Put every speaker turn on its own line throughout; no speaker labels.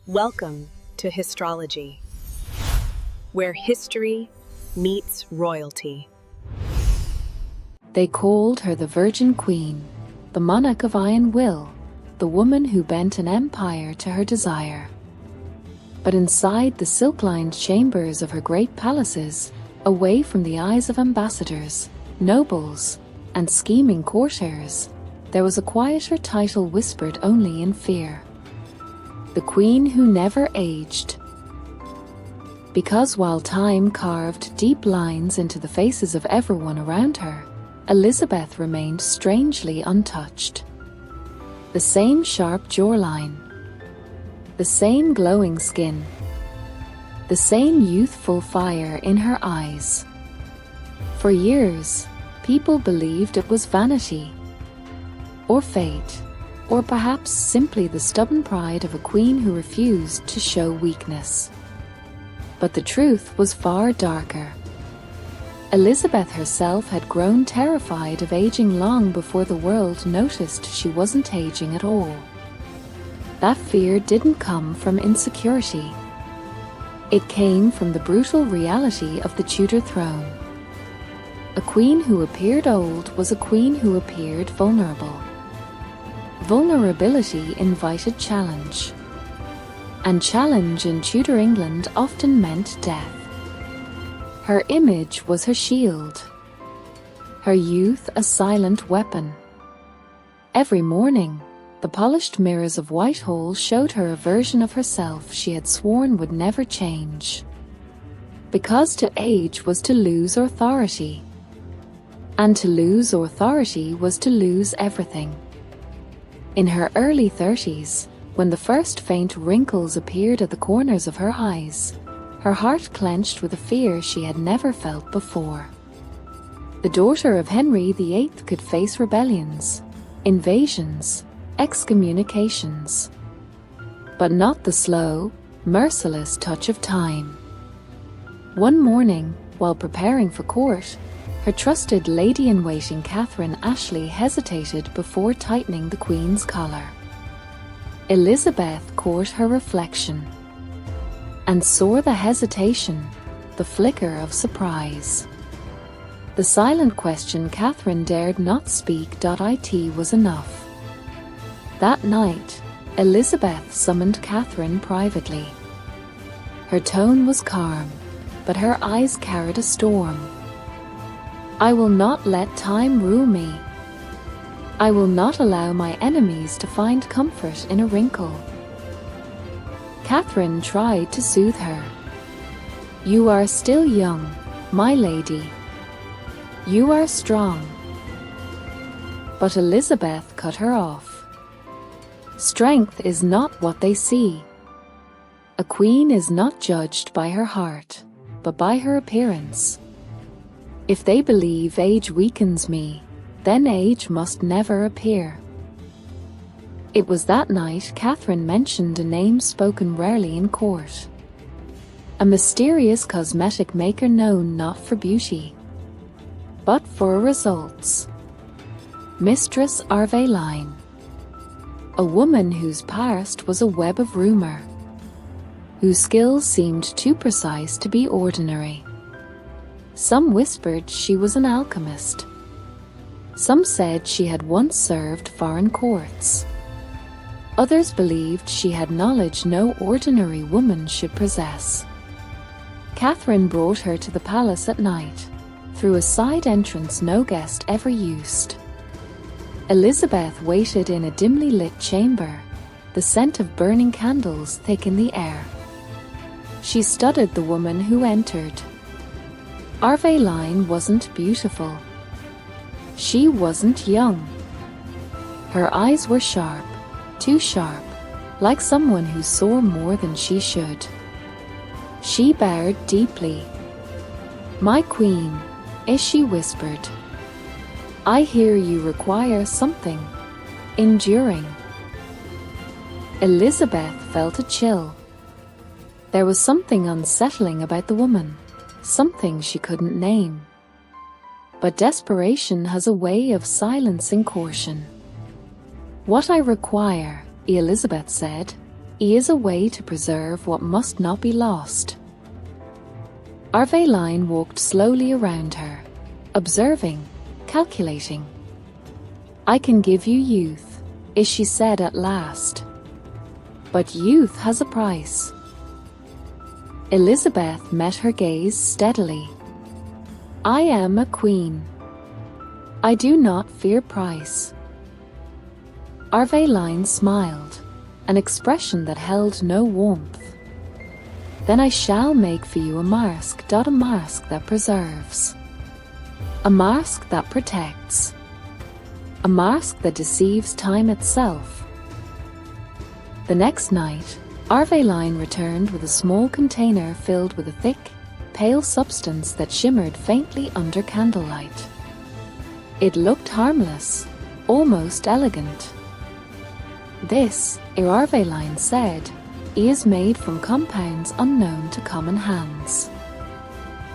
Welcome to Histrology, where history meets royalty.
They called her the Virgin Queen, the monarch of iron will, the woman who bent an empire to her desire. But inside the silk-lined chambers of her great palaces, away from the eyes of ambassadors, nobles, and scheming courtiers, there was a quieter title whispered only in fear: the Queen who never aged. Because while time carved deep lines into the faces of everyone around her, Elizabeth remained strangely untouched. The same sharp jawline, the same glowing skin, the same youthful fire in her eyes. For years, people believed it was vanity, or fate, or perhaps simply the stubborn pride of a queen who refused to show weakness. But the truth was far darker. Elizabeth herself had grown terrified of aging long before the world noticed she wasn't aging at all. That fear didn't come from insecurity. It came from the brutal reality of the Tudor throne. A queen who appeared old was a queen who appeared vulnerable. Vulnerability invited challenge, and challenge in Tudor England often meant death. Her image was her shield, her youth a silent weapon. Every morning, the polished mirrors of Whitehall showed her a version of herself she had sworn would never change. Because to age was to lose authority, and to lose authority was to lose everything. In her early 30s, when the first faint wrinkles appeared at the corners of her eyes, her heart clenched with a fear she had never felt before. The daughter of Henry VIII could face rebellions, invasions, excommunications, but not the slow, merciless touch of time. One morning, while preparing for court, her trusted lady-in-waiting Catherine Ashley hesitated before tightening the Queen's collar. Elizabeth caught her reflection and saw the hesitation, the flicker of surprise. The silent question Catherine dared not speak. It was enough. That night, Elizabeth summoned Catherine privately. Her tone was calm, but her eyes carried a storm. "I will not let time rule me. I will not allow my enemies to find comfort in a wrinkle." Catherine tried to soothe her. "You are still young, my lady. You are strong." But Elizabeth cut her off. "Strength is not what they see. A queen is not judged by her heart, but by her appearance. If they believe age weakens me, then age must never appear." It was that night Catherine mentioned a name spoken rarely in court. A mysterious cosmetic maker known not for beauty, but for results. Mistress Boleyn. A woman whose past was a web of rumor, whose skills seemed too precise to be ordinary. Some whispered she was an alchemist. Some said she had once served foreign courts. Others believed she had knowledge no ordinary woman should possess. Catherine brought her to the palace at night, through a side entrance no guest ever used. Elizabeth waited in a dimly lit chamber, the scent of burning candles thick in the air. She studied the woman who entered. Boleyn wasn't beautiful. She wasn't young. Her eyes were sharp, too sharp, like someone who saw more than she should. She bowed deeply. "My queen," she whispered, "I hear you require something enduring." Elizabeth felt a chill. There was something unsettling about the woman, something she couldn't name. But desperation has a way of silencing caution. "What I require," Elizabeth said, E is a way to preserve what must not be lost. Boleyn walked slowly around her, observing, calculating. I can give you youth, she said at last. But youth has a price. Elizabeth met her gaze steadily. I am a queen. I do not fear price. Boleyn smiled, an expression that held no warmth. Then I shall make for you a mask that preserves. A mask that protects. A mask that deceives time itself. The next night, Boleyn returned with a small container filled with a thick, pale substance that shimmered faintly under candlelight. It looked harmless, almost elegant. This, Boleyn said, is made from compounds unknown to common hands.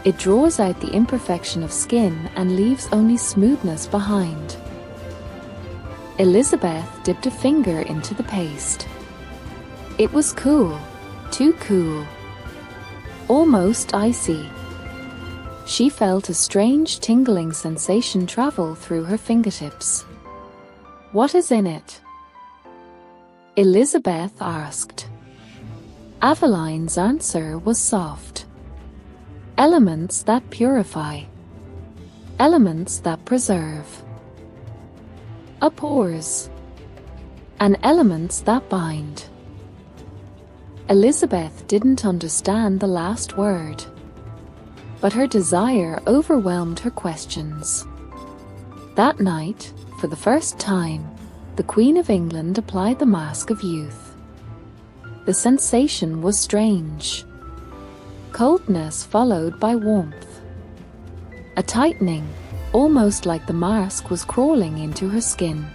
It draws out the imperfection of skin and leaves only smoothness behind. Elizabeth dipped a finger into the paste. It was cool, too cool. Almost icy. She felt a strange tingling sensation travel through her fingertips. What is in it? Elizabeth asked. Boleyn's answer was soft. Elements that purify. Elements that preserve. Pores. And elements that bind. Elizabeth didn't understand the last word, but her desire overwhelmed her questions. That night, for the first time, the Queen of England applied the mask of youth. The sensation was strange. Coldness followed by warmth. A tightening, almost like the mask was crawling into her skin.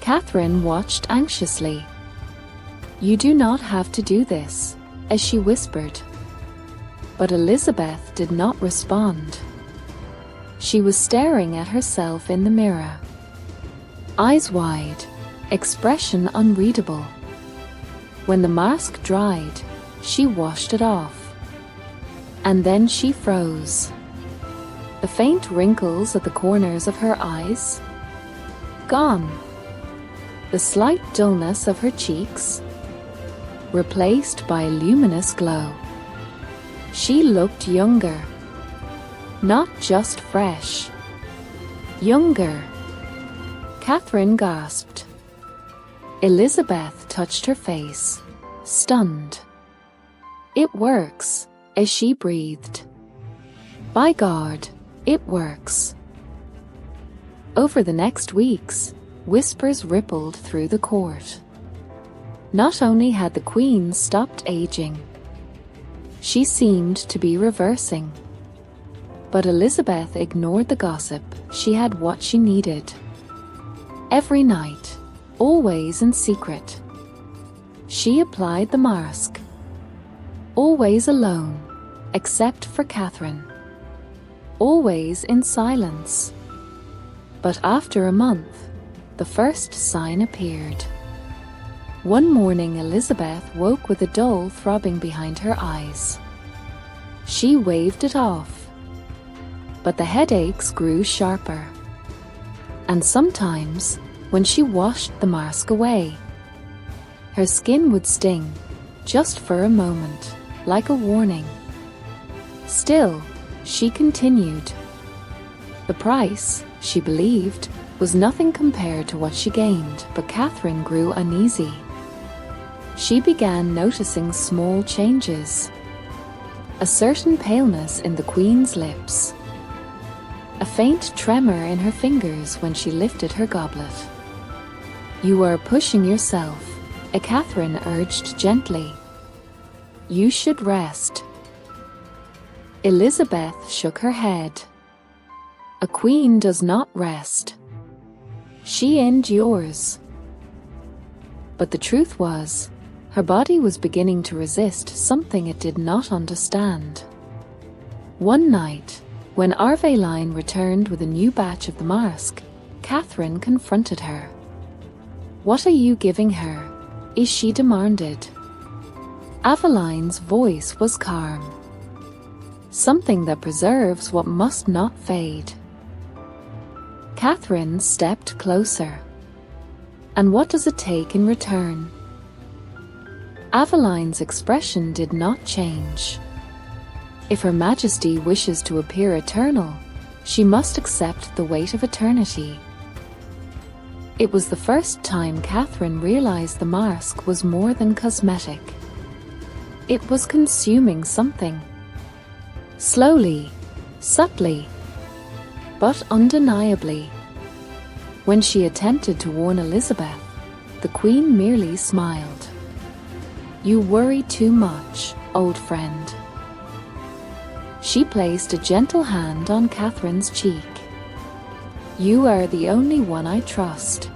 Catherine watched anxiously. You do not have to do this, as she whispered. But Elizabeth did not respond. She was staring at herself in the mirror. Eyes wide, expression unreadable. When the mask dried, she washed it off. And then she froze. The faint wrinkles at the corners of her eyes, gone. The slight dullness of her cheeks, replaced by a luminous glow. She looked younger. Not just fresh. Younger. Catherine gasped. Elizabeth touched her face, stunned. It works, as she breathed. By God, it works. Over the next weeks, whispers rippled through the court. Not only had the Queen stopped aging, she seemed to be reversing. But Elizabeth ignored the gossip. She had what she needed. Every night, always in secret, she applied the mask. Always alone, except for Catherine. Always in silence. But after a month, the first sign appeared. One morning Elizabeth woke with a dull throbbing behind her eyes. She waved it off. But the headaches grew sharper. And sometimes, when she washed the mask away, her skin would sting, just for a moment, like a warning. Still, she continued. The price, she believed, was nothing compared to what she gained, but Catherine grew uneasy. She began noticing small changes. A certain paleness in the Queen's lips. A faint tremor in her fingers when she lifted her goblet. You are pushing yourself, Catherine urged gently. You should rest. Elizabeth shook her head. A queen does not rest. She endures. But the truth was, her body was beginning to resist something it did not understand. One night, when Boleyn returned with a new batch of the mask, Catherine confronted her. What are you giving her? she demanded. Aveline's voice was calm. Something that preserves what must not fade. Catherine stepped closer. And what does it take in return? Aveline's expression did not change. If Her Majesty wishes to appear eternal, she must accept the weight of eternity. It was the first time Catherine realized the mask was more than cosmetic. It was consuming something. Slowly, subtly, but undeniably. When she attempted to warn Elizabeth, the Queen merely smiled. "You worry too much, old friend." She placed a gentle hand on Catherine's cheek. "You are the only one I trust.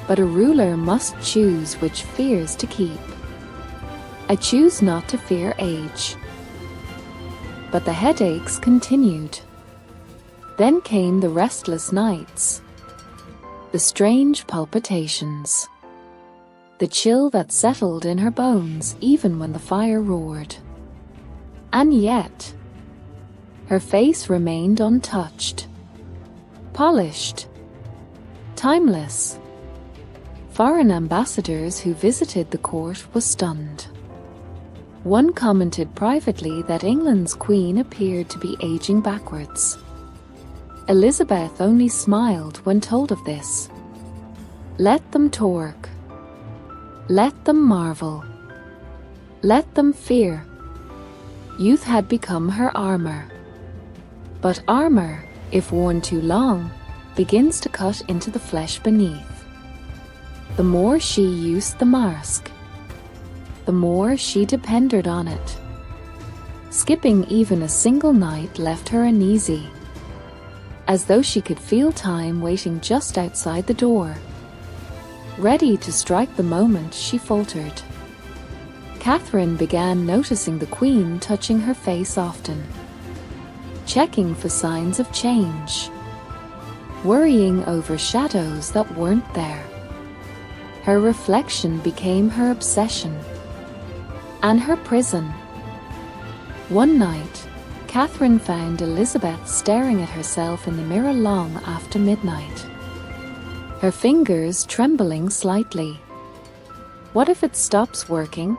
But a ruler must choose which fears to keep. I choose not to fear age." But the headaches continued. Then came the restless nights, the strange palpitations, the chill that settled in her bones even when the fire roared. And yet, her face remained untouched, polished, timeless. Foreign ambassadors who visited the court were stunned. One commented privately that England's queen appeared to be aging backwards. Elizabeth only smiled when told of this. Let them talk. Let them marvel. Let them fear. Youth had become her armor. But armor, if worn too long, begins to cut into the flesh beneath. The more she used the mask, the more she depended on it. Skipping even a single night left her uneasy, as though she could feel time waiting just outside the door. Ready to strike the moment she faltered. Catherine began noticing the Queen touching her face often, checking for signs of change, worrying over shadows that weren't there. Her reflection became her obsession and her prison. One night, Catherine found Elizabeth staring at herself in the mirror long after midnight, her fingers trembling slightly. What if it stops working?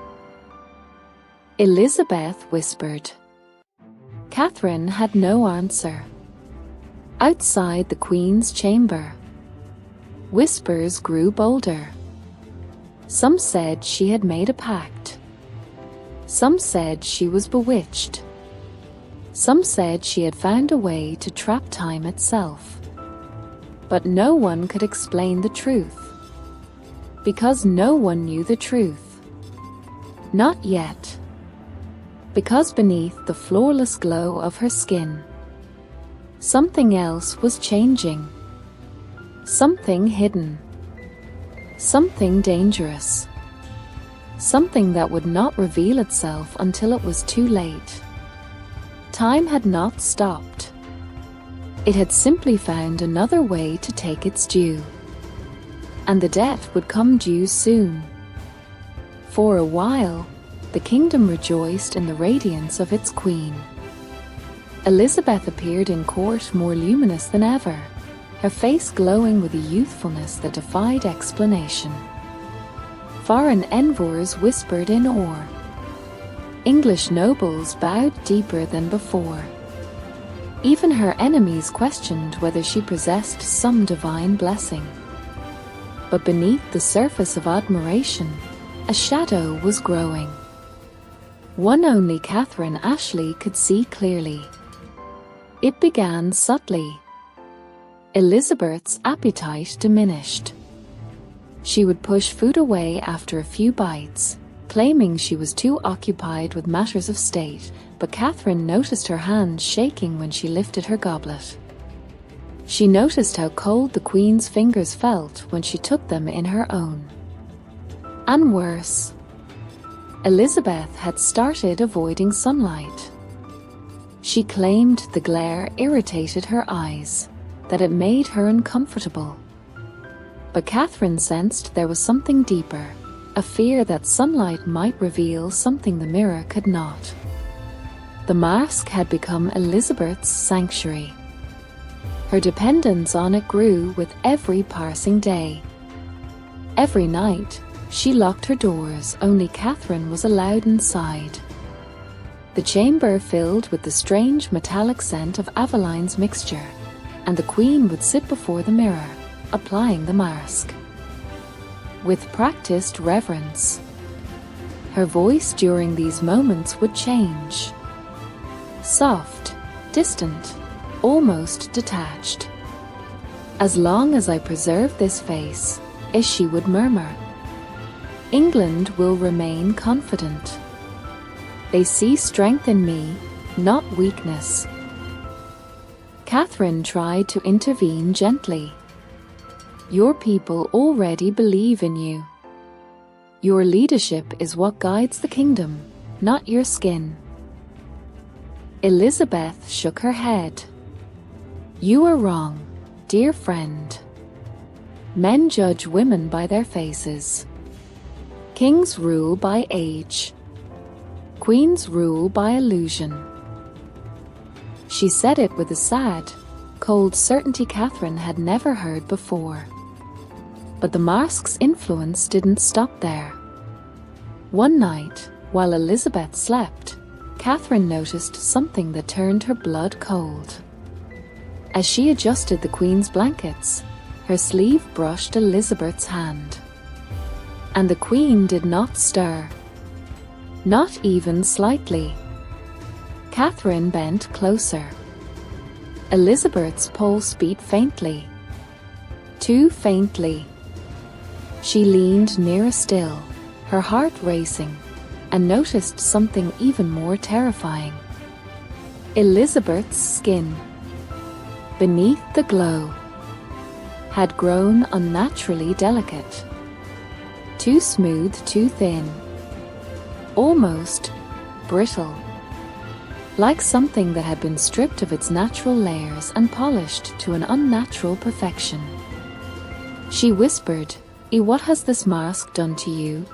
Elizabeth whispered. Catherine had no answer. Outside the Queen's chamber, whispers grew bolder. Some said she had made a pact. Some said she was bewitched. Some said she had found a way to trap time itself. But no one could explain the truth, because no one knew the truth. Not yet. Because beneath the flawless glow of her skin, something else was changing. Something hidden. Something dangerous. Something that would not reveal itself until it was too late. Time had not stopped. It had simply found another way to take its due. And the debt would come due soon. For a while, the kingdom rejoiced in the radiance of its queen. Elizabeth appeared in court more luminous than ever, her face glowing with a youthfulness that defied explanation. Foreign envoys whispered in awe. English nobles bowed deeper than before. Even her enemies questioned whether she possessed some divine blessing. But beneath the surface of admiration, a shadow was growing. One only Catherine Ashley could see clearly. It began subtly. Elizabeth's appetite diminished. She would push food away after a few bites, claiming she was too occupied with matters of state, but Catherine noticed her hands shaking when she lifted her goblet. She noticed how cold the Queen's fingers felt when she took them in her own. And worse, Elizabeth had started avoiding sunlight. She claimed the glare irritated her eyes, that it made her uncomfortable. But Catherine sensed there was something deeper, a fear that sunlight might reveal something the mirror could not. The mask had become Elizabeth's sanctuary. Her dependence on it grew with every passing day. Every night, she locked her doors, only Catherine was allowed inside. The chamber filled with the strange metallic scent of Aveline's mixture, and the Queen would sit before the mirror, applying the mask. With practiced reverence, her voice during these moments would change. Soft, distant, almost detached. "As long as I preserve this face," as she would murmur, "England will remain confident. They see strength in me, not weakness." Catherine tried to intervene gently. "Your people already believe in you. Your leadership is what guides the kingdom, not your skin." Elizabeth shook her head. "You are wrong, dear friend. Men judge women by their faces. Kings rule by age. Queens rule by illusion." She said it with a sad, cold certainty Catherine had never heard before. But the mask's influence didn't stop there. One night, while Elizabeth slept, Catherine noticed something that turned her blood cold. As she adjusted the Queen's blankets, her sleeve brushed Elizabeth's hand. And the Queen did not stir. Not even slightly. Catherine bent closer. Elizabeth's pulse beat faintly. Too faintly. She leaned nearer still, her heart racing, and noticed something even more terrifying. Elizabeth's skin, beneath the glow, had grown unnaturally delicate. Too smooth, too thin. Almost brittle. Like something that had been stripped of its natural layers and polished to an unnatural perfection. She whispered, "What has this mask done to you?"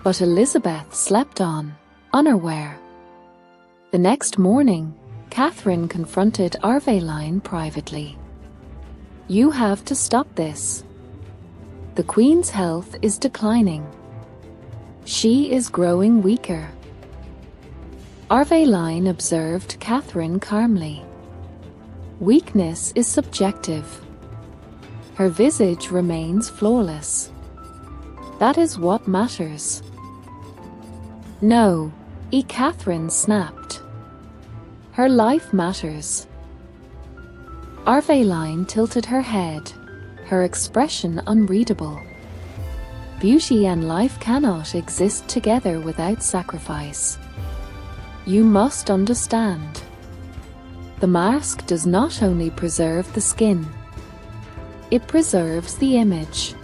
But Elizabeth slept on, unaware. The next morning, Catherine confronted Arveline privately. "You have to stop this. The Queen's health is declining. She is growing weaker." Arveline observed Catherine calmly. "Weakness is subjective. Her visage remains flawless. That is what matters." "No," Catherine snapped. "Her life matters." Arveline tilted her head, her expression unreadable. "Beauty and life cannot exist together without sacrifice. You must understand. The mask does not only preserve the skin, it preserves the image.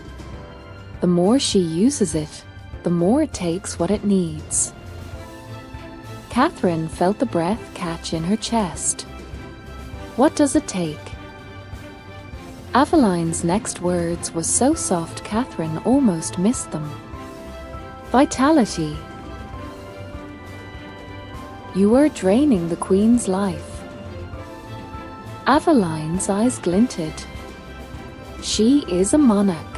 The more she uses it, the more it takes what it needs." Catherine felt the breath catch in her chest. "What does it take?" Aveline's next words were so soft Catherine almost missed them. "Vitality. You are draining the Queen's life." Aveline's eyes glinted. "She is a monarch.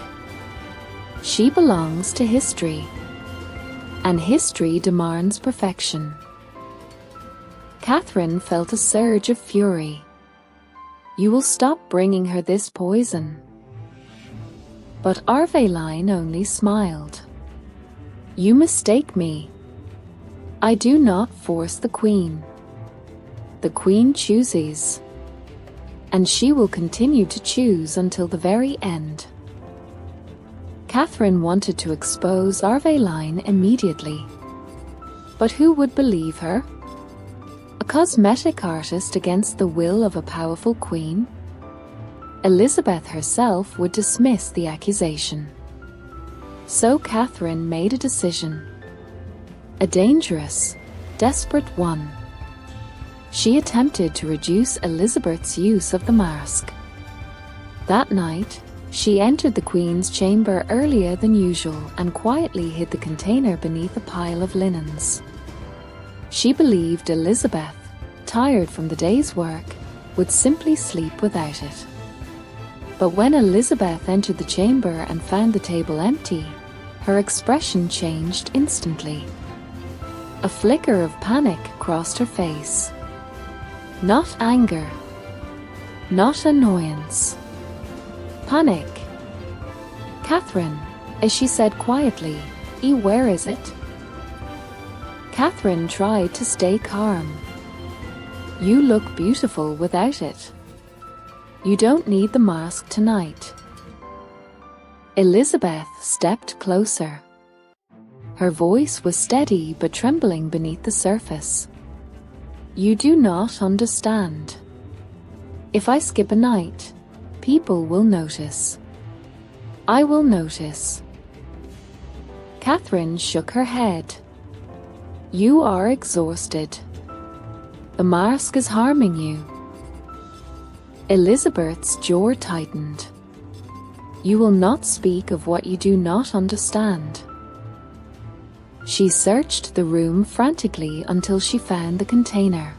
She belongs to history. And history demands perfection." Catherine felt a surge of fury. "You will stop bringing her this poison." But Arveline only smiled. "You mistake me. I do not force the Queen. The Queen chooses. And she will continue to choose until the very end." Catherine wanted to expose Arveline immediately. But who would believe her? A cosmetic artist against the will of a powerful queen? Elizabeth herself would dismiss the accusation. So Catherine made a decision. A dangerous, desperate one. She attempted to reduce Elizabeth's use of the mask. That night, She entered the Queen's chamber earlier than usual and quietly hid the container beneath a pile of linens. She believed Elizabeth, tired from the day's work, would simply sleep without it. But when Elizabeth entered the chamber and found the table empty, her expression changed instantly. A flicker of panic crossed her face. Not anger, not annoyance. Panic. "Catherine," as she said quietly, "where is it?" Catherine tried to stay calm. "You look beautiful without it. You don't need the mask tonight." Elizabeth stepped closer. Her voice was steady but trembling beneath the surface. "You do not understand. If I skip a night, people will notice. I will notice." Catherine shook her head. "You are exhausted. The mask is harming you." Elizabeth's jaw tightened. "You will not speak of what you do not understand." She searched the room frantically until she found the container.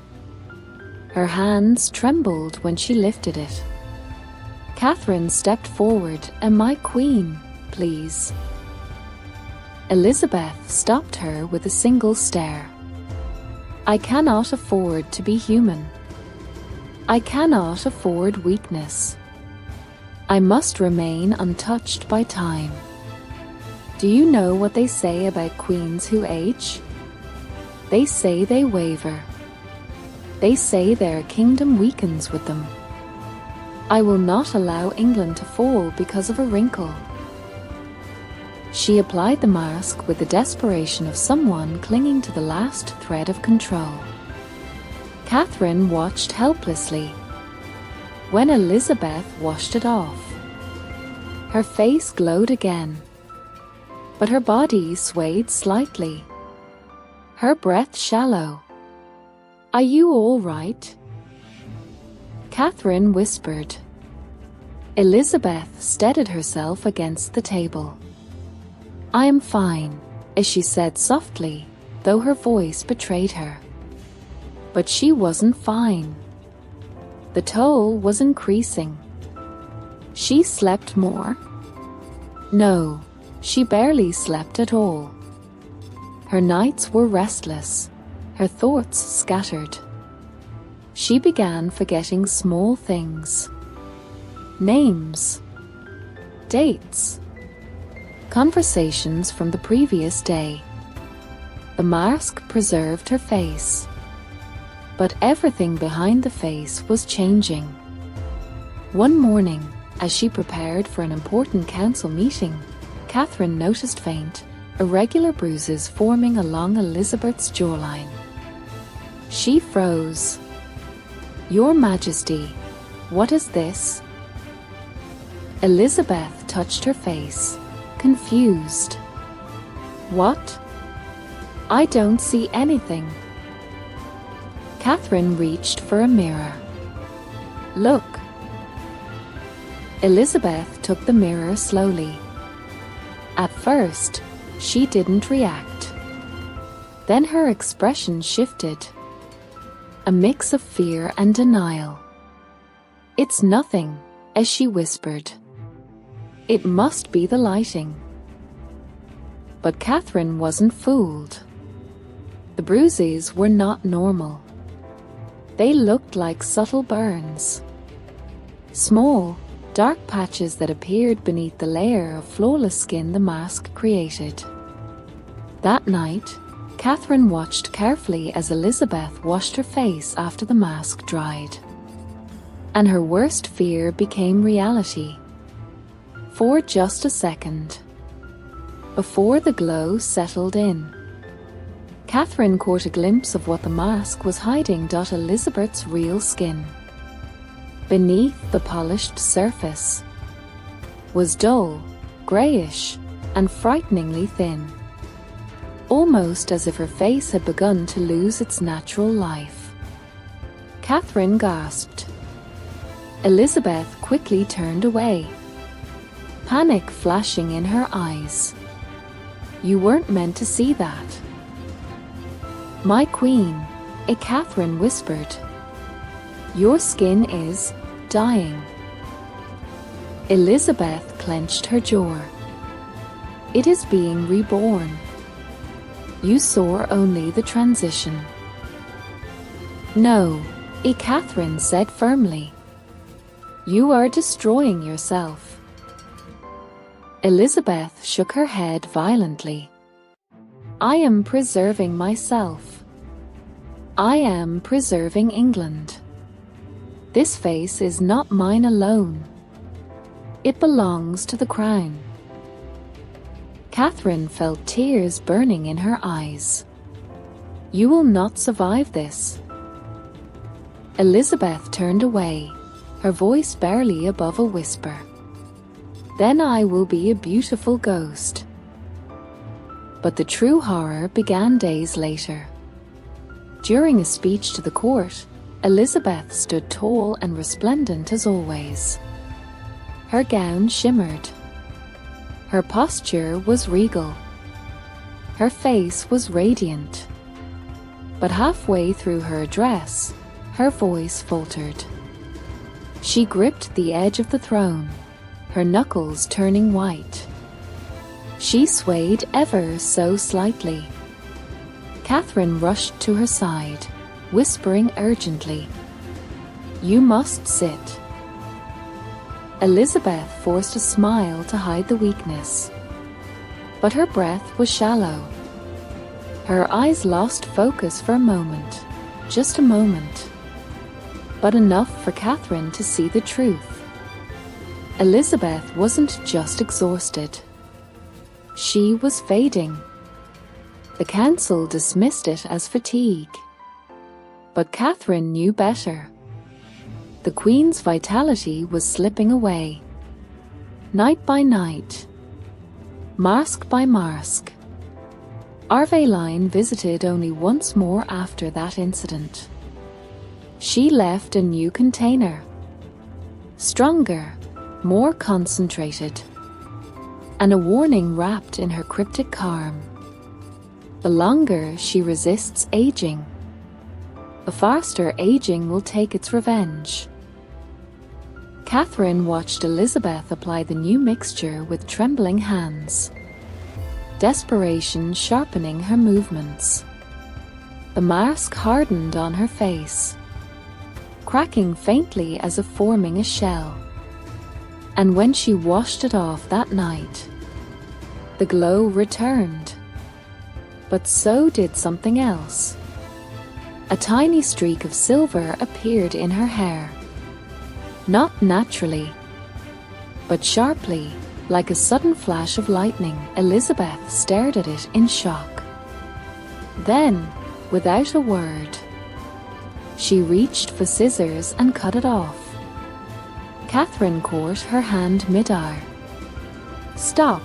Her hands trembled when she lifted it. Catherine stepped forward. "My queen, please." Elizabeth stopped her with a single stare. "I cannot afford to be human. I cannot afford weakness. I must remain untouched by time. Do you know what they say about queens who age? They say they waver. They say their kingdom weakens with them. I will not allow England to fall because of a wrinkle." She applied the mask with the desperation of someone clinging to the last thread of control. Catherine watched helplessly. When Elizabeth washed it off, her face glowed again, but her body swayed slightly. Her breath shallow. "Are you all right?" Catherine whispered. Elizabeth steadied herself against the table. "I am fine," as she said softly, though her voice betrayed her. But she wasn't fine. The toll was increasing. She slept more? No, she barely slept at all. Her nights were restless, her thoughts scattered. She began forgetting small things. Names, dates, conversations from the previous day. The mask preserved her face, but everything behind the face was changing. One morning, as she prepared for an important council meeting, Catherine noticed faint, irregular bruises forming along Elizabeth's jawline. She froze. "Your Majesty, what is this?" Elizabeth touched her face, confused. "What? I don't see anything." Catherine reached for a mirror. "Look." Elizabeth took the mirror slowly. At first, she didn't react. Then her expression shifted. A mix of fear and denial. "It's nothing," as she whispered. "It must be the lighting." But Catherine wasn't fooled. The bruises were not normal. They looked like subtle burns. Small, dark patches that appeared beneath the layer of flawless skin the mask created. That night, Catherine watched carefully as Elizabeth washed her face after the mask dried. And her worst fear became reality. For just a second, before the glow settled in, Catherine caught a glimpse of what the mask was hiding. Elizabeth's real skin, beneath the polished surface, was dull, grayish, and frighteningly thin, almost as if her face had begun to lose its natural life. Catherine gasped. Elizabeth quickly turned away. panic flashing in her eyes. "You weren't meant to see that." "My queen," Catherine whispered. "Your skin is dying." Elizabeth clenched her jaw. "It is being reborn. You saw only the transition." "No," Catherine said firmly. "You are destroying yourself." Elizabeth shook her head violently. "I am preserving myself. I am preserving England. This face is not mine alone. It belongs to the crown." Catherine felt tears burning in her eyes. "You will not survive this." Elizabeth turned away, her voice barely above a whisper. "Then I will be a beautiful ghost." But the true horror began days later. During a speech to the court, Elizabeth stood tall and resplendent as always. Her gown shimmered. Her posture was regal. Her face was radiant. But halfway through her address, her voice faltered. She gripped the edge of the throne, her knuckles turning white. She swayed ever so slightly. Catherine rushed to her side, whispering urgently, "You must sit." Elizabeth forced a smile to hide the weakness. But her breath was shallow. Her eyes lost focus for a moment, just a moment. But enough for Catherine to see the truth. Elizabeth wasn't just exhausted. She was fading. The council dismissed it as fatigue. But Catherine knew better. The Queen's vitality was slipping away. Night by night, mask by mask. Boleyn visited only once more after that incident. She left a new container. Stronger, more concentrated. And a warning wrapped in her cryptic calm. The longer she resists aging, the faster aging will take its revenge. Catherine watched Elizabeth apply the new mixture with trembling hands, desperation sharpening her movements. The mask hardened on her face, cracking faintly as if forming a shell. And when she washed it off that night, the glow returned. But so did something else. A tiny streak of silver appeared in her hair. Not naturally, but sharply, like a sudden flash of lightning. Elizabeth stared at it in shock. Then, without a word, she reached for scissors and cut it off. Catherine caught her hand mid-air. "Stop!"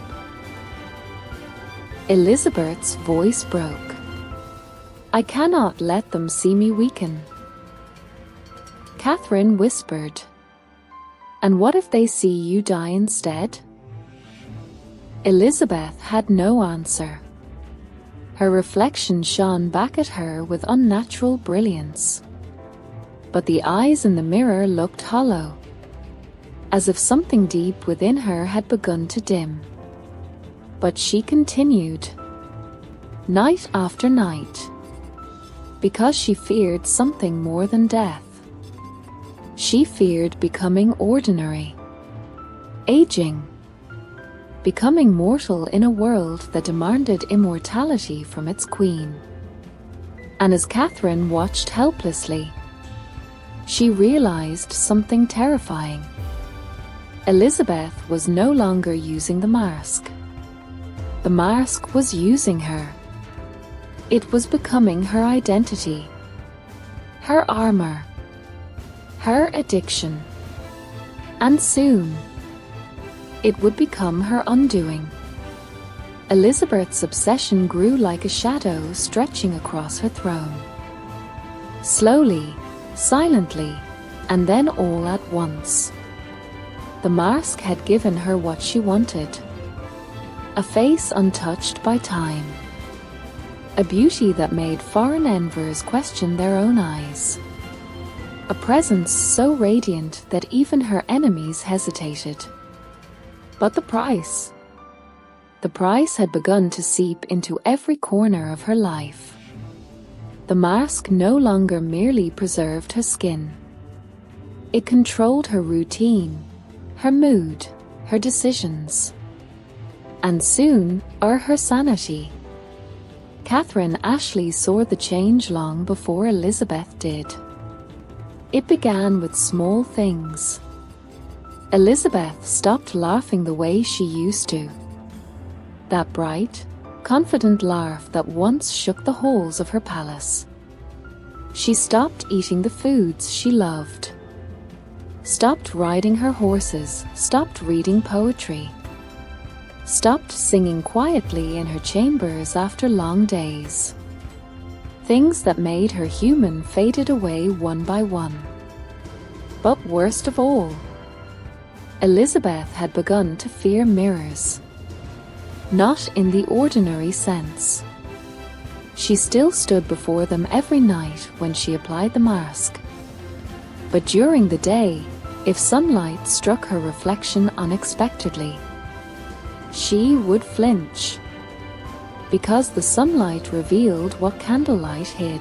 Elizabeth's voice broke. "I cannot let them see me weaken." Catherine whispered, "And what if they see you die instead?" Elizabeth had no answer. Her reflection shone back at her with unnatural brilliance. But the eyes in the mirror looked hollow, as if something deep within her had begun to dim. But she continued, night after night, because she feared something more than death. She feared becoming ordinary, aging, becoming mortal in a world that demanded immortality from its queen. And as Catherine watched helplessly, she realized something terrifying. Elizabeth was no longer using the mask. The mask was using her. It was becoming her identity, her armor, her addiction. And soon, it would become her undoing. Elizabeth's obsession grew like a shadow stretching across her throne. Slowly, silently, and then all at once. The mask had given her what she wanted. A face untouched by time. A beauty that made foreign enviers question their own eyes. A presence so radiant that even her enemies hesitated. But the price? The price had begun to seep into every corner of her life. The mask no longer merely preserved her skin. It controlled her routine, her mood, her decisions. And soon, her sanity. Catherine Ashley saw the change long before Elizabeth did. It began with small things. Elizabeth stopped laughing the way she used to. That bright, confident laugh that once shook the halls of her palace. She stopped eating the foods she loved. Stopped riding her horses, stopped reading poetry. Stopped singing quietly in her chambers after long days. Things that made her human faded away one by one. But worst of all, Elizabeth had begun to fear mirrors. Not in the ordinary sense. She still stood before them every night when she applied the mask. But during the day, if sunlight struck her reflection unexpectedly, she would flinch. Because the sunlight revealed what candlelight hid.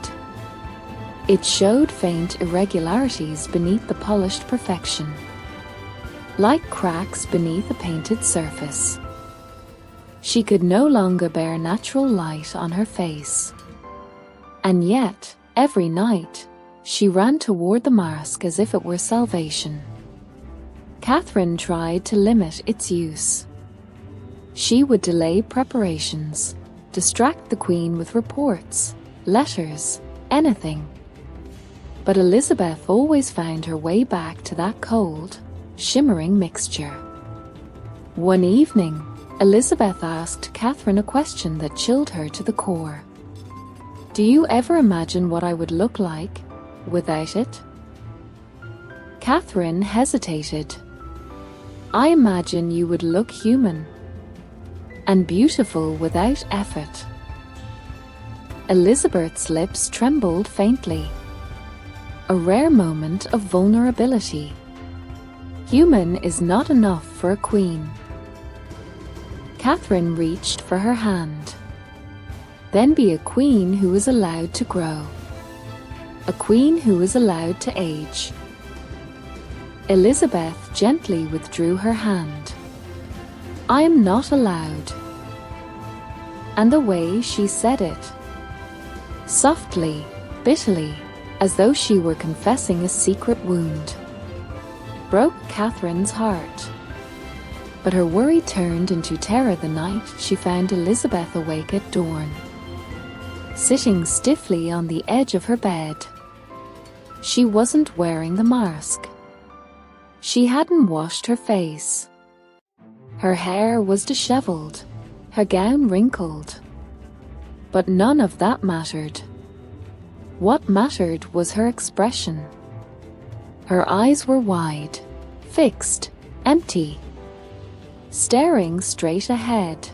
It showed faint irregularities beneath the polished perfection. Like cracks beneath a painted surface. She could no longer bear natural light on her face. And yet, every night, she ran toward the mask as if it were salvation. Catherine tried to limit its use. She would delay preparations, distract the Queen with reports, letters, anything. But Elizabeth always found her way back to that cold, shimmering mixture. One evening, Elizabeth asked Catherine a question that chilled her to the core. "Do you ever imagine what I would look like without it?" Catherine hesitated. "I imagine you would look human and beautiful without effort." Elizabeth's lips trembled faintly. A rare moment of vulnerability. Human is not enough for a queen. Catherine reached for her hand. Then be a queen who is allowed to grow. A queen who is allowed to age. Elizabeth gently withdrew her hand. "I am not allowed." And the way she said it, softly, bitterly, as though she were confessing a secret wound, broke Catherine's heart. But her worry turned into terror the night she found Elizabeth awake at dawn, sitting stiffly on the edge of her bed. She wasn't wearing the mask. She hadn't washed her face. Her hair was disheveled, her gown wrinkled. But none of that mattered. What mattered was her expression. Her eyes were wide, fixed, empty, staring straight ahead.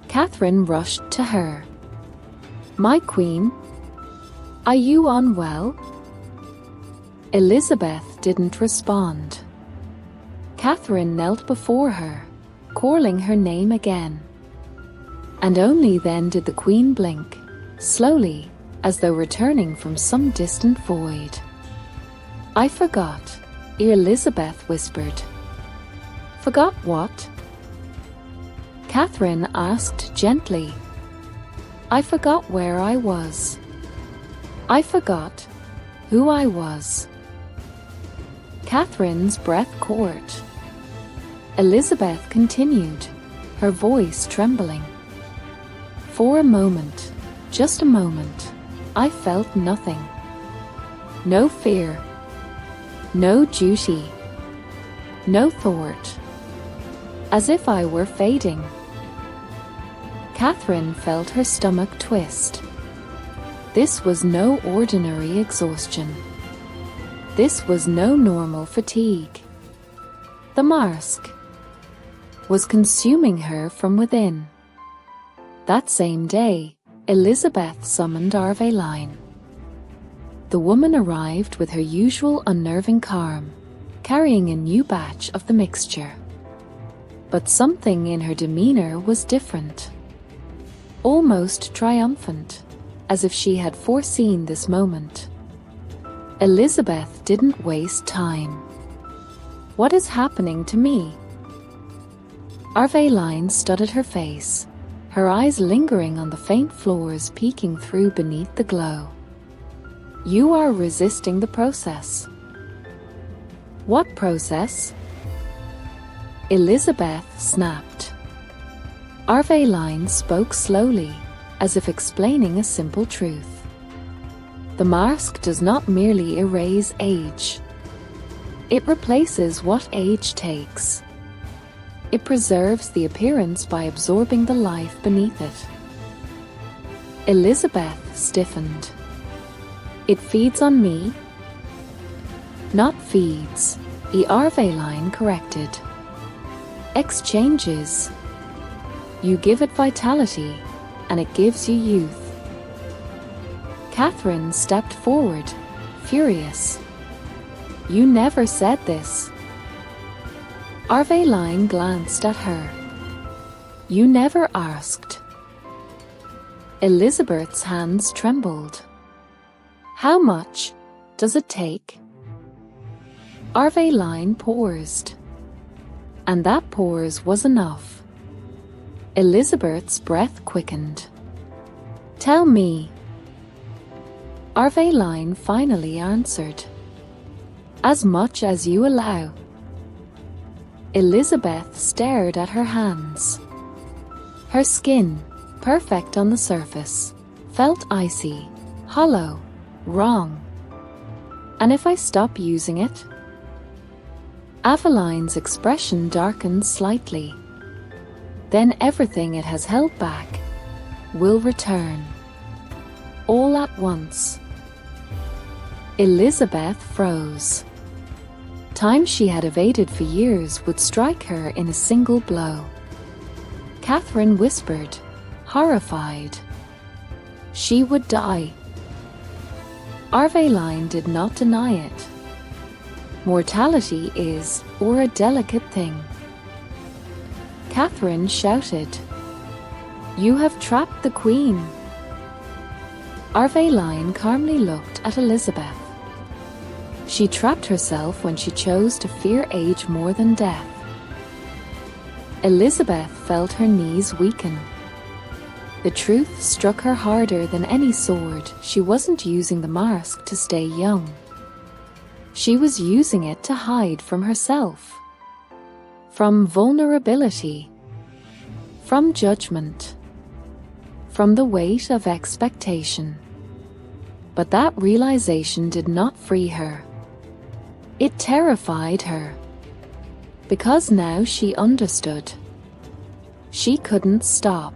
Catherine rushed to her. "My queen, are you unwell?" Elizabeth didn't respond. Catherine knelt before her, calling her name again. And only then did the Queen blink, slowly, as though returning from some distant void. "I forgot," Elizabeth whispered. "Forgot what?" Catherine asked gently. "I forgot where I was. I forgot who I was." Catherine's breath caught. Elizabeth continued, her voice trembling. "For a moment, just a moment, I felt nothing. No fear, no duty, no thought. As if I were fading." Catherine felt her stomach twist. This was no ordinary exhaustion. This was no normal fatigue. The mask was consuming her from within. That same day, Elizabeth summoned Arveline. The woman arrived with her usual unnerving calm, carrying a new batch of the mixture. But something in her demeanor was different. Almost triumphant, as if she had foreseen this moment. Elizabeth didn't waste time. What is happening to me? Arveline studied her face, her eyes lingering on the faint floors peeking through beneath the glow. You are resisting the process. What process? Elizabeth snapped. Arveline spoke slowly, as if explaining a simple truth. The mask does not merely erase age. It replaces what age takes. It preserves the appearance by absorbing the life beneath it. Elizabeth stiffened. It feeds on me? Not feeds, Arveline corrected. Exchanges. You give it vitality, and it gives you youth. Catherine stepped forward, furious. You never said this. Arveline glanced at her. You never asked. Elizabeth's hands trembled. How much does it take? Arveline paused. And that pause was enough. Elizabeth's breath quickened. Tell me. Arveline finally answered. As much as you allow. Elizabeth stared at her hands. Her skin, perfect on the surface, felt icy, hollow, wrong. And if I stop using it? Aveline's expression darkened slightly. Then everything it has held back will return. All at once. Elizabeth froze. Time she had evaded for years would strike her in a single blow. Catherine whispered, horrified. She would die. Arveline did not deny it. Mortality is, or a delicate thing. Catherine shouted, You have trapped the Queen. Arveline calmly looked at Elizabeth. She trapped herself when she chose to fear age more than death. Elizabeth felt her knees weaken. The truth struck her harder than any sword. She wasn't using the mask to stay young. She was using it to hide from herself. From vulnerability. From judgment. From the weight of expectation. But that realization did not free her. It terrified her. Because now she understood. She couldn't stop.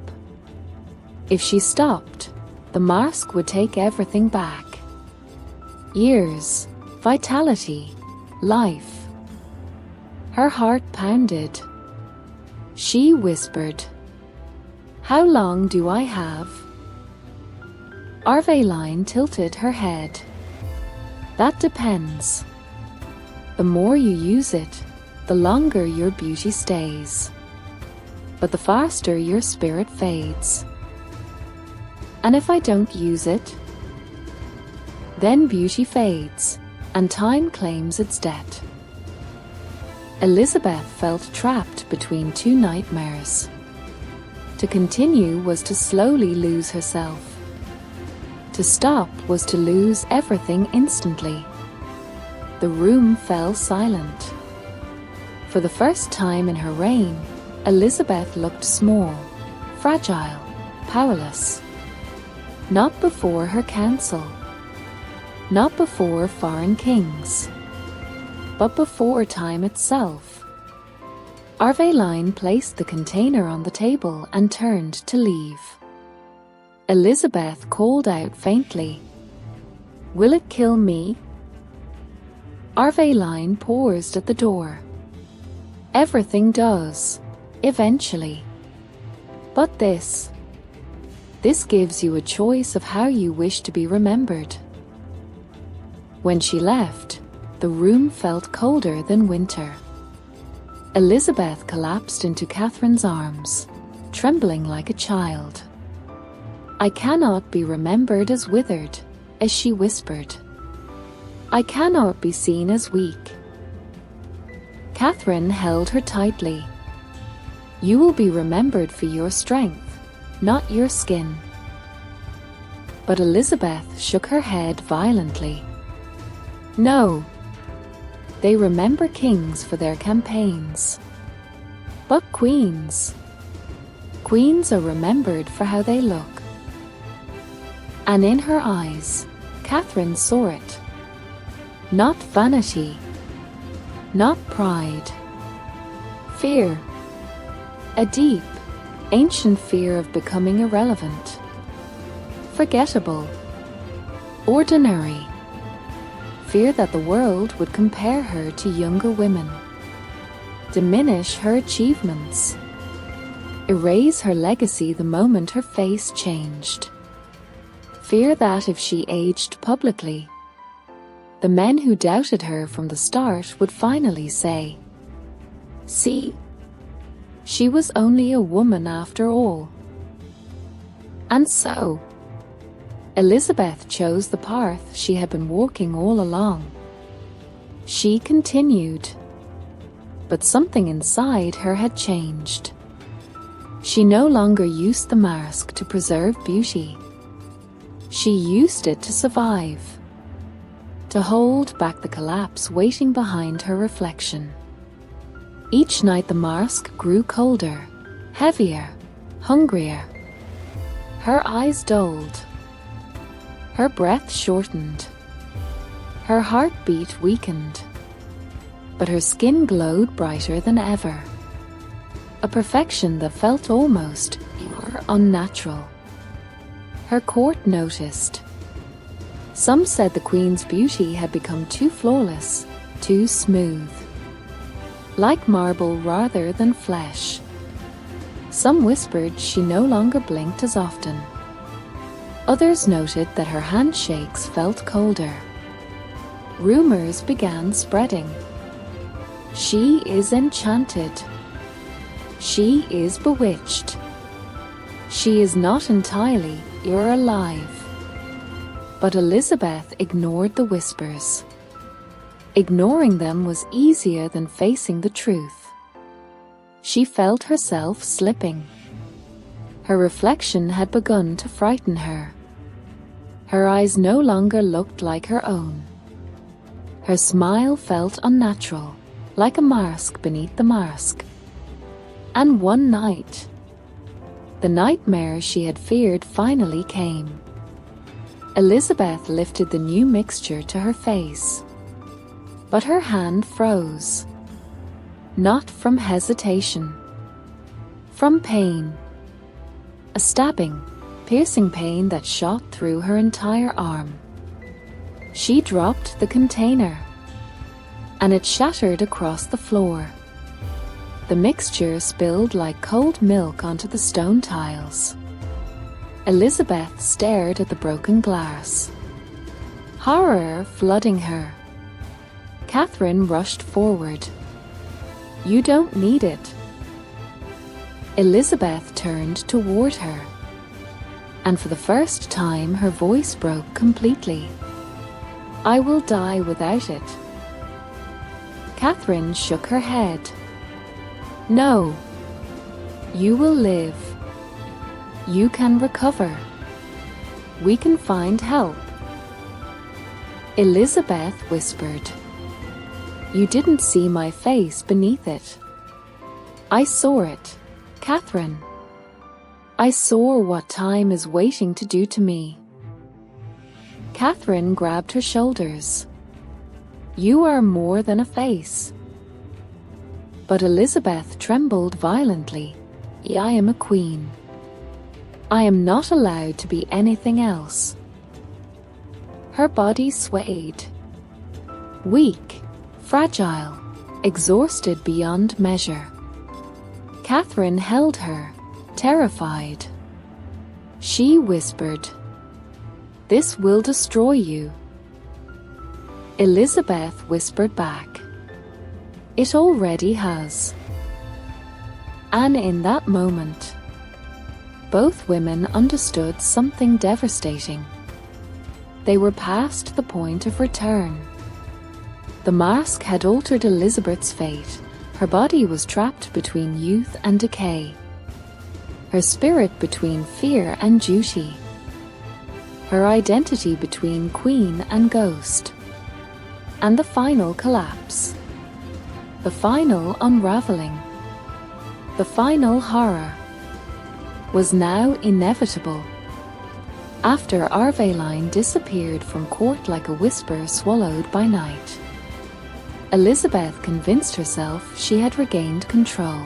If she stopped, the mask would take everything back. Years, vitality, life. Her heart pounded. She whispered, How long do I have? Arveline tilted her head. That depends. The more you use it, the longer your beauty stays. But the faster your spirit fades. And if I don't use it? Then beauty fades, and time claims its debt. Elizabeth felt trapped between two nightmares. To continue was to slowly lose herself. To stop was to lose everything instantly. The room fell silent. For the first time in her reign, Elizabeth looked small, fragile, powerless. Not before her council. Not before foreign kings. But before time itself. Arveline placed the container on the table and turned to leave. Elizabeth called out faintly, Will it kill me? Arveline paused at the door. Everything does, eventually. But this gives you a choice of how you wish to be remembered. When she left, the room felt colder than winter. Elizabeth collapsed into Catherine's arms, trembling like a child. "I cannot be remembered as withered," as she whispered. "I cannot be seen as weak." Catherine held her tightly. "You will be remembered for your strength, not your skin." But Elizabeth shook her head violently. "No. They remember kings for their campaigns. But queens are remembered for how they look." And in her eyes, Catherine saw it. Not vanity, not pride. Fear. A deep, ancient fear of becoming irrelevant, forgettable, ordinary. Fear that the world would compare her to younger women, diminish her achievements, erase her legacy the moment her face changed. Fear that if she aged publicly, the men who doubted her from the start would finally say, "See, she was only a woman after all." And so, Elizabeth chose the path she had been walking all along. She continued, but something inside her had changed. She no longer used the mask to preserve beauty. She used it to survive, to hold back the collapse waiting behind her reflection. Each night the mask grew colder, heavier, hungrier. Her eyes dulled. Her breath shortened. Her heartbeat weakened. But her skin glowed brighter than ever. A perfection that felt almost unnatural. Her court noticed. Some said the Queen's beauty had become too flawless, too smooth, like marble rather than flesh. Some whispered she no longer blinked as often. Others noted that her handshakes felt colder. Rumors began spreading. She is enchanted. She is bewitched. She is not entirely alive. But Elizabeth ignored the whispers. Ignoring them was easier than facing the truth. She felt herself slipping. Her reflection had begun to frighten her. Her eyes no longer looked like her own. Her smile felt unnatural, like a mask beneath the mask. And one night, the nightmare she had feared finally came. Elizabeth lifted the new mixture to her face, but her hand froze. Not from hesitation, from pain. A stabbing, piercing pain that shot through her entire arm. She dropped the container, and it shattered across the floor. The mixture spilled like cold milk onto the stone tiles. Elizabeth stared at the broken glass, horror flooding her. Catherine rushed forward. "You don't need it." Elizabeth turned toward her, and for the first time her voice broke completely. "I will die without it." Catherine shook her head. "No. You will live. You can recover. We can find help." Elizabeth whispered. "You didn't see my face beneath it." "I saw it, Catherine. I saw what time is waiting to do to me." Catherine grabbed her shoulders. "You are more than a face." But Elizabeth trembled violently. "I am a queen. I am not allowed to be anything else." Her body swayed. Weak, fragile, exhausted beyond measure. Catherine held her, terrified. She whispered, "This will destroy you." Elizabeth whispered back, "It already has." And in that moment, both women understood something devastating. They were past the point of return. The mask had altered Elizabeth's fate. Her body was trapped between youth and decay. Her spirit between fear and duty. Her identity between queen and ghost. And the final collapse. The final unraveling. The final horror was now inevitable. After Arveline disappeared from court like a whisper swallowed by night, Elizabeth convinced herself she had regained control.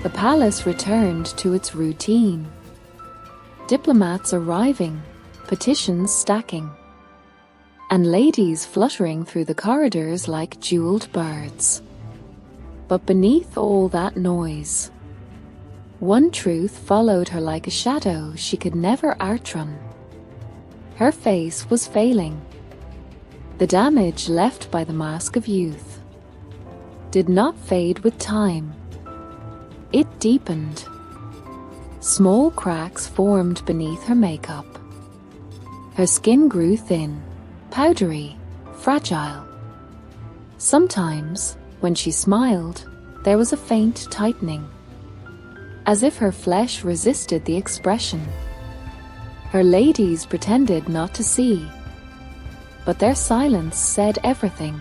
The palace returned to its routine. Diplomats arriving, petitions stacking, and ladies fluttering through the corridors like jeweled birds. But beneath all that noise, one truth followed her like a shadow she could never outrun. Her face was failing. The damage left by the mask of youth did not fade with time. It deepened. Small cracks formed beneath her makeup. Her skin grew thin, powdery, fragile. Sometimes, when she smiled, there was a faint tightening, as if her flesh resisted the expression. Her ladies pretended not to see, but their silence said everything.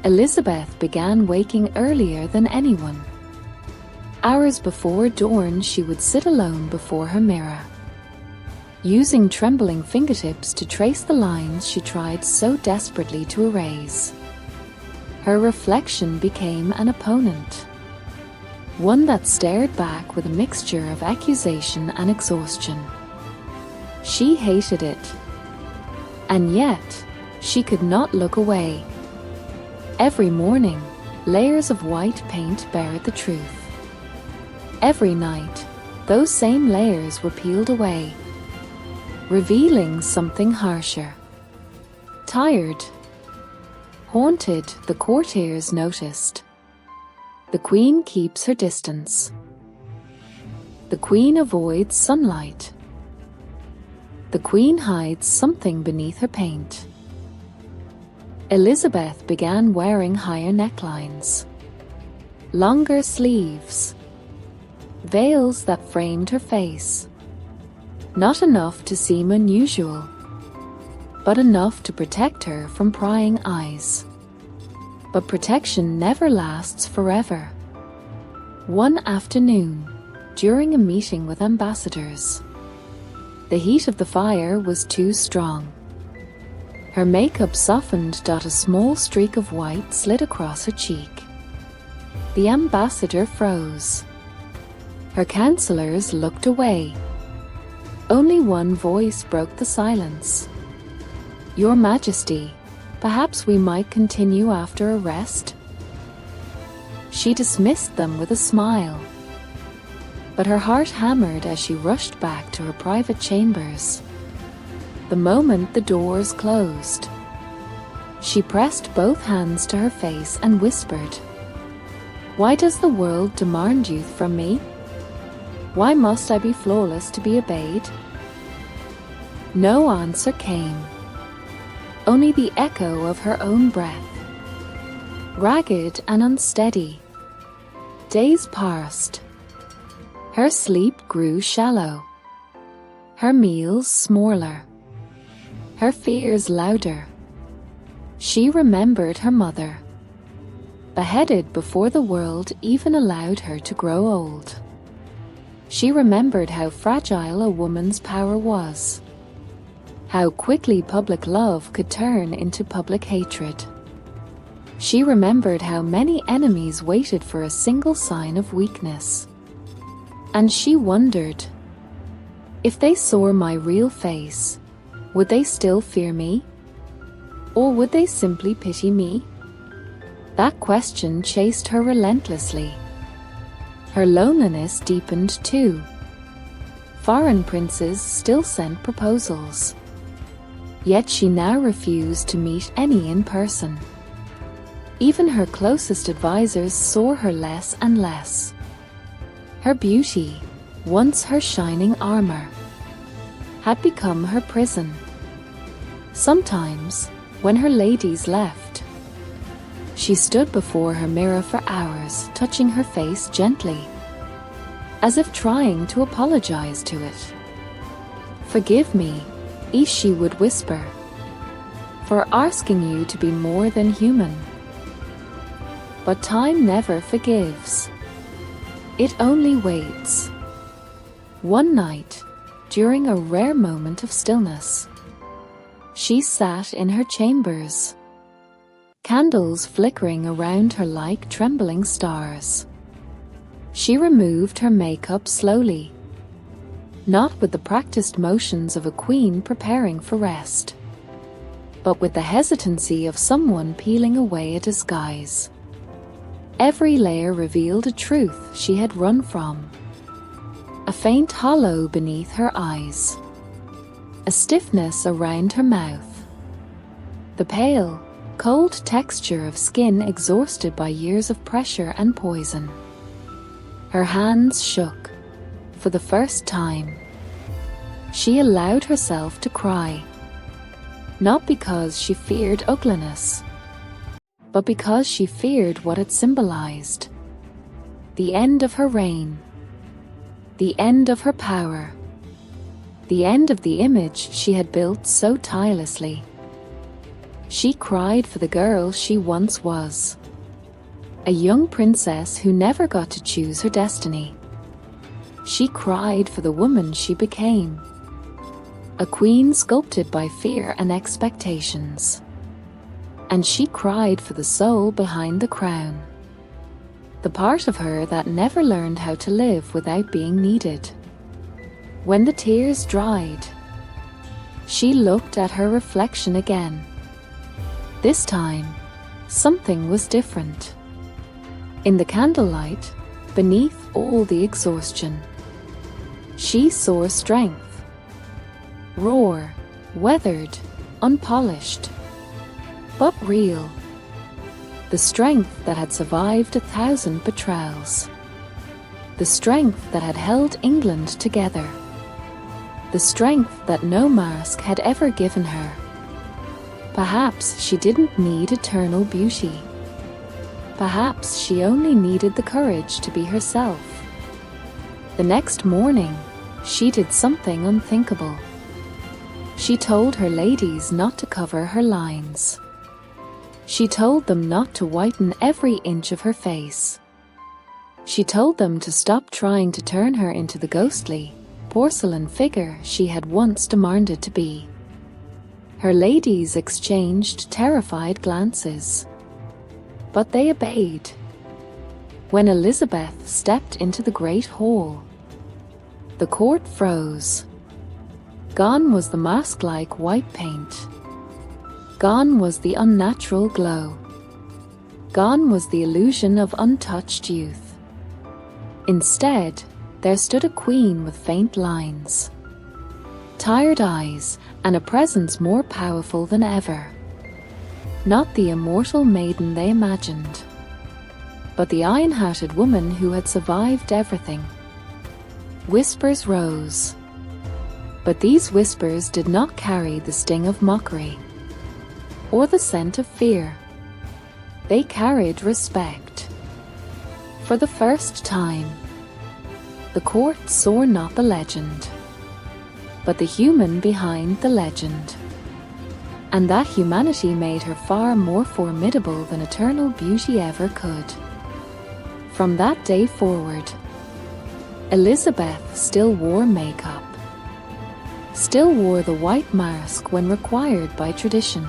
Elizabeth began waking earlier than anyone. Hours before dawn, she would sit alone before her mirror, using trembling fingertips to trace the lines she tried so desperately to erase. Her reflection became an opponent, one that stared back with a mixture of accusation and exhaustion. She hated it, and yet she could not look away. Every morning, layers of white paint buried the truth. Every night, those same layers were peeled away, revealing something harsher. Tired, haunted, the courtiers noticed. The queen keeps her distance. The queen avoids sunlight. The queen hides something beneath her paint. Elizabeth began wearing higher necklines, longer sleeves, veils that framed her face. Not enough to seem unusual, but enough to protect her from prying eyes. But protection never lasts forever. One afternoon, during a meeting with ambassadors, the heat of the fire was too strong. Her makeup softened. A small streak of white slid across her cheek. The ambassador froze. Her counselors looked away. Only one voice broke the silence. "Your Majesty, perhaps we might continue after a rest?" She dismissed them with a smile, but her heart hammered as she rushed back to her private chambers. The moment the doors closed, she pressed both hands to her face and whispered, "Why does the world demand youth from me? Why must I be flawless to be obeyed?" No answer came, only the echo of her own breath, ragged and unsteady. Days passed. Her sleep grew shallow, her meals smaller, her fears louder. She remembered her mother, beheaded before the world even allowed her to grow old. She remembered how fragile a woman's power was, how quickly public love could turn into public hatred. She remembered how many enemies waited for a single sign of weakness. And she wondered, if they saw my real face, would they still fear me? Or would they simply pity me? That question chased her relentlessly. Her loneliness deepened too. Foreign princes still sent proposals. Yet she now refused to meet any in person. Even her closest advisors saw her less and less. Her beauty, once her shining armor, had become her prison. Sometimes, when her ladies left, she stood before her mirror for hours, touching her face gently, as if trying to apologize to it. "Forgive me," she would whisper, "for asking you to be more than human." But time never forgives. It only waits. One night, during a rare moment of stillness, she sat in her chambers, candles flickering around her like trembling stars. She removed her makeup slowly, not with the practiced motions of a queen preparing for rest, but with the hesitancy of someone peeling away a disguise. Every layer revealed a truth she had run from. A faint hollow beneath her eyes, a stiffness around her mouth, the pale, cold texture of skin exhausted by years of pressure and poison. Her hands shook. For the first time, she allowed herself to cry, not because she feared ugliness, but because she feared what it symbolized. The end of her reign, the end of her power, the end of the image she had built so tirelessly. She cried for the girl she once was, a young princess who never got to choose her destiny. She cried for the woman she became, a queen sculpted by fear and expectations. And she cried for the soul behind the crown, the part of her that never learned how to live without being needed. When the tears dried, she looked at her reflection again. This time, something was different. In the candlelight, beneath all the exhaustion, she saw strength, raw, weathered, unpolished, but real. The strength that had survived 1,000 betrayals. The strength that had held England together. The strength that no mask had ever given her. Perhaps she didn't need eternal beauty. Perhaps she only needed the courage to be herself. The next morning, she did something unthinkable. She told her ladies not to cover her lines. She told them not to whiten every inch of her face. She told them to stop trying to turn her into the ghostly, porcelain figure she had once demanded to be. Her ladies exchanged terrified glances, but they obeyed. When Elizabeth stepped into the great hall, the court froze. Gone was the mask-like white paint. Gone was the unnatural glow. Gone was the illusion of untouched youth. Instead, there stood a queen with faint lines, tired eyes, and a presence more powerful than ever. Not the immortal maiden they imagined, but the iron-hearted woman who had survived everything. Whispers rose, but these whispers did not carry the sting of mockery or the scent of fear. They carried respect. For the first time, the court saw not the legend, but the human behind the legend. And that humanity made her far more formidable than eternal beauty ever could. From that day forward, Elizabeth still wore makeup, still wore the white mask when required by tradition.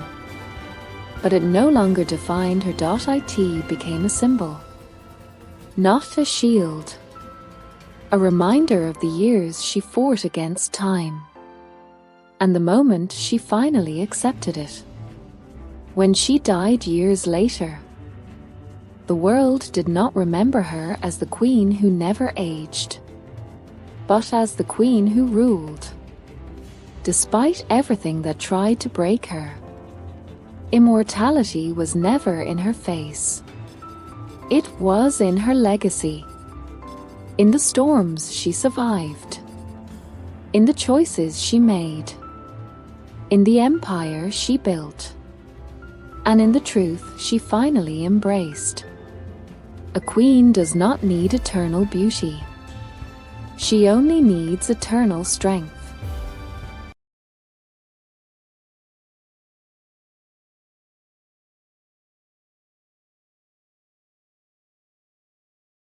But it no longer defined her. It became a symbol, not a shield, a reminder of the years she fought against time, and the moment she finally accepted it. When she died years later, The world did not remember her as the queen who never aged, but as the queen who ruled, despite everything that tried to break her. Immortality was never in her face. It was in her legacy. In the storms she survived. In the choices she made. In the empire she built. And in the truth she finally embraced. A queen does not need eternal beauty. She only needs eternal strength.